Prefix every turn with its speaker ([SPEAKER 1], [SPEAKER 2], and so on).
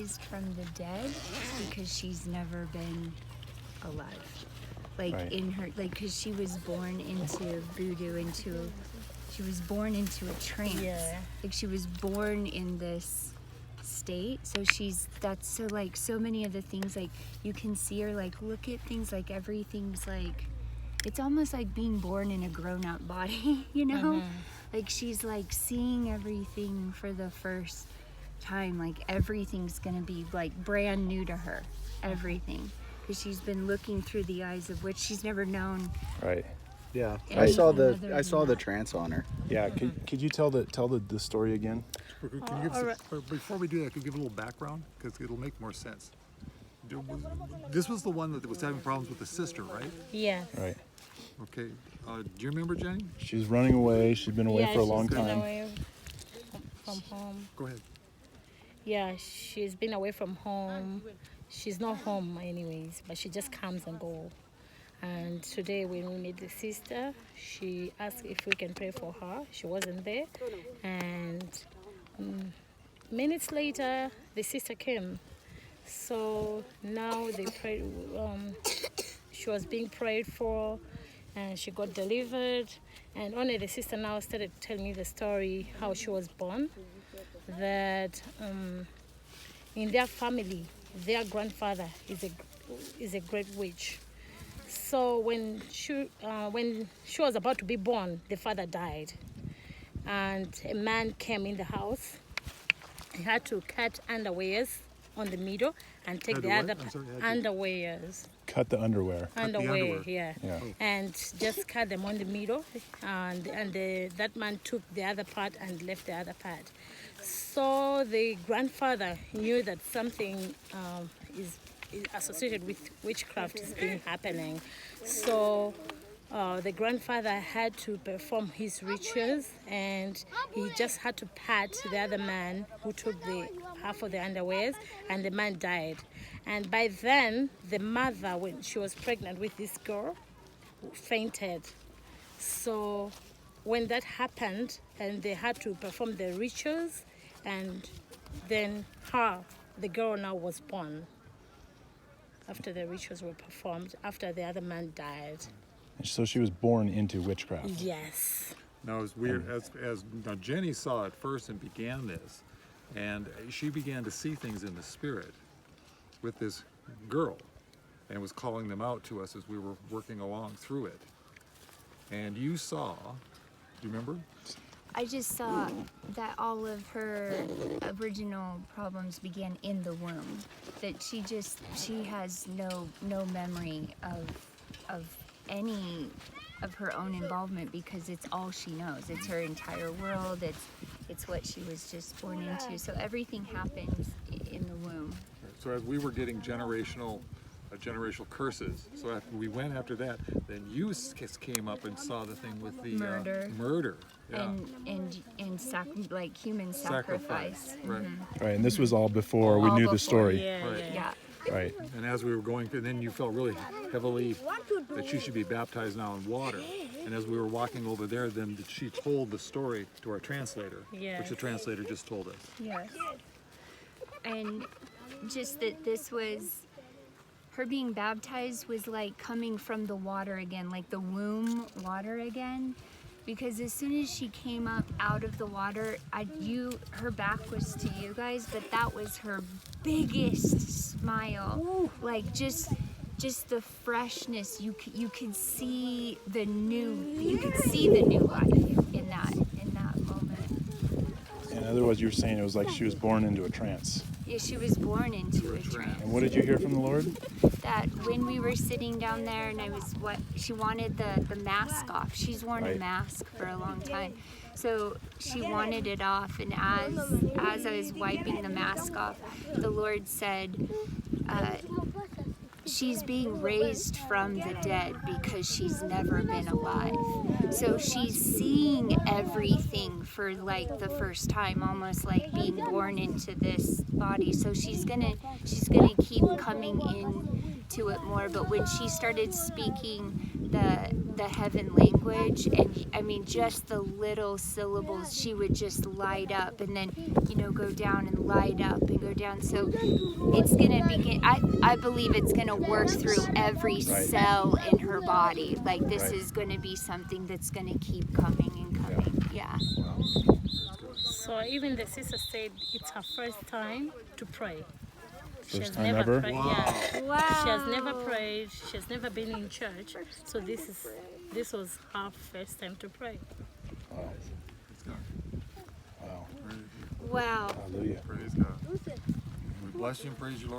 [SPEAKER 1] raised from the dead because she's never been alive. Like
[SPEAKER 2] Right.
[SPEAKER 1] in her, like, because she was born into voodoo, she was born into a trance.
[SPEAKER 3] Yeah.
[SPEAKER 1] Like she was born in this state. So that's so like so many of the things, like you can see her, like look at things, like everything's like, it's almost like being born in a grown-up body, you know? Like she's like seeing everything for the first time, like everything's gonna be like brand new to her, everything, because she's been looking through the eyes of which she's never known.
[SPEAKER 2] Right.
[SPEAKER 4] Yeah,
[SPEAKER 1] anything
[SPEAKER 4] I saw
[SPEAKER 1] other
[SPEAKER 4] the
[SPEAKER 1] than
[SPEAKER 4] trance on her.
[SPEAKER 2] Yeah. Could you tell the story again?
[SPEAKER 5] Can you give before we do that, can you give a little background? Because it'll make more sense. This was the one that was having problems with the sister, right?
[SPEAKER 3] Yes.
[SPEAKER 2] Right.
[SPEAKER 5] Okay. Do you remember, Jenny?
[SPEAKER 2] She's running away. She's been away for a long
[SPEAKER 3] she's been
[SPEAKER 2] time.
[SPEAKER 3] away from home.
[SPEAKER 5] Go ahead.
[SPEAKER 3] Yeah, she's been away from home. She's not home anyways, but she just comes and goes. And today when we meet the sister, she asked if we can pray for her. She wasn't there. And minutes later, the sister came. So now they prayed. She was being prayed for, and she got delivered. And only the sister now started telling me the story how she was born. That in their family, their grandfather is a great witch. So when she was about to be born, the father died, and a man came in the house. He had to cut underwears on the middle and take
[SPEAKER 5] Had
[SPEAKER 3] the
[SPEAKER 5] to
[SPEAKER 3] other
[SPEAKER 5] what? I'm sorry, had to-
[SPEAKER 3] underwears.
[SPEAKER 2] Cut the underwear.
[SPEAKER 3] Underwear,
[SPEAKER 5] underwear.
[SPEAKER 3] yeah.
[SPEAKER 2] Yeah.
[SPEAKER 3] And just cut them on the middle, and that man took the other part and left the other part. So the grandfather knew that something is associated with witchcraft is being happening. So the grandfather had to perform his rituals, and he just had to pat the other man who took the half of the underwears, and the man died. And by then, the mother, when she was pregnant with this girl, fainted. So when that happened, and they had to perform the rituals, and then the girl now was born. After the rituals were performed, after the other man died.
[SPEAKER 2] And so she was born into witchcraft.
[SPEAKER 3] Yes.
[SPEAKER 5] Now it's weird. As now Jenny saw it first and began this, and she began to see things in the spirit with this girl, and was calling them out to us as we were working along through it. And you saw, do you remember?
[SPEAKER 1] I just saw that all of her original problems began in the womb. That she has no memory of any of her own involvement, because it's all she knows. It's her entire world. It's what she was just born into. So everything happens in the womb.
[SPEAKER 5] So as we were getting generational curses, so after we went after that, then you came up and saw the thing with the murder. Yeah.
[SPEAKER 1] And like human sacrifice.
[SPEAKER 5] Right.
[SPEAKER 2] Right. And this was all before we
[SPEAKER 1] All
[SPEAKER 2] knew
[SPEAKER 1] before,
[SPEAKER 2] the story.
[SPEAKER 5] Right.
[SPEAKER 1] Yeah.
[SPEAKER 2] Right.
[SPEAKER 5] And as we were going through, then you felt really heavily that she should be baptized now in water. And as we were walking over there, then she told the story to our translator, which the translator just told us.
[SPEAKER 1] Yes. And just that this was, her being baptized was like coming from the water again, like the womb water again. Because as soon as she came up out of the water, her back was to you guys, but that was her biggest smile. Ooh. Like just the freshness. You could see the new life in that moment.
[SPEAKER 2] In other words, you were saying it was like she was born into a trance.
[SPEAKER 1] Yeah, she was born into a trance.
[SPEAKER 2] And what did you hear from the Lord?
[SPEAKER 1] That when we were sitting down there, and she wanted the mask off. She's worn a mask for a long time, so she wanted it off. And as I was wiping the mask off, the Lord said, she's being raised from the dead because she's never been alive. So she's seeing everything for like the first time, almost like being born into this body. So she's gonna keep coming in to it more. But when she started speaking the heaven language, and I mean just the little syllables, she would just light up, and then go down and light up and go down. So it's gonna begin. I believe it's gonna work through every cell in her body. Like this is gonna be something that's gonna keep coming and coming. Yeah.
[SPEAKER 3] So even the sister said it's her first time to pray. She
[SPEAKER 2] First
[SPEAKER 3] has
[SPEAKER 2] time
[SPEAKER 3] never
[SPEAKER 2] ever?
[SPEAKER 3] prayed.
[SPEAKER 5] Wow.
[SPEAKER 3] Yeah.
[SPEAKER 1] Wow.
[SPEAKER 3] She has never prayed. She has never been in church. So this was her first time to pray.
[SPEAKER 2] Wow. Wow.
[SPEAKER 1] Wow.
[SPEAKER 2] Hallelujah.
[SPEAKER 5] Praise God. We bless you and praise you, Lord.